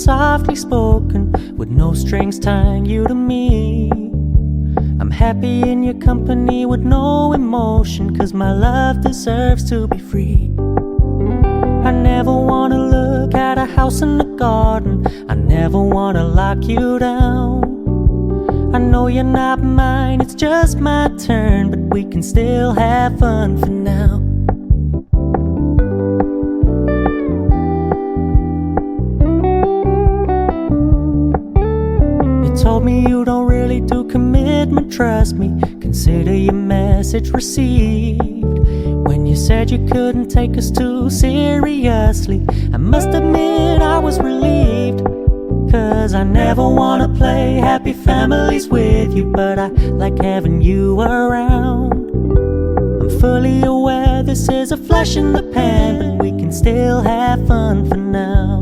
softly spoken, with no strings tying you to me. I'm happy in your company with no emotion, 'cause my love deserves to be free. I never wanna look at a house in the garden, I never wanna lock you down. I know you're not mine, it's just my turn, but we can still have fun for now. You told me you don't really do commitment, trust me, consider your message received. When you said you couldn't take us too seriously, I must admit I was relieved. 'Cause I never wanna play happy families with you, but I like having you around. I'm fully aware this is a flash in the pan, but we can still have fun for now.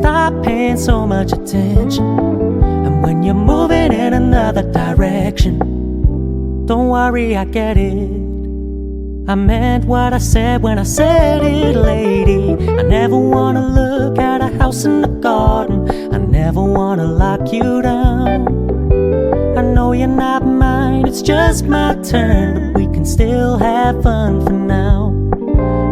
Stop paying so much attention, and when you're moving in another direction, don't worry, I get it. I meant what I said when I said it, lady. I never wanna look at a house in the garden, I never wanna lock you down. I know you're not mine, it's just my turn, but we can still have fun for now.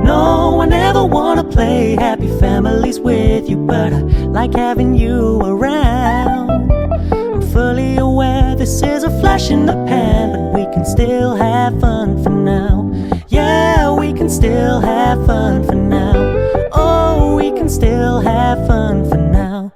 No, I never wanna play happy families with you, but I like having you around. I'm fully aware this is a flash in the pan, but we can still have fun for now. Yeah, we can still have fun for now. Oh, we can still have fun for now.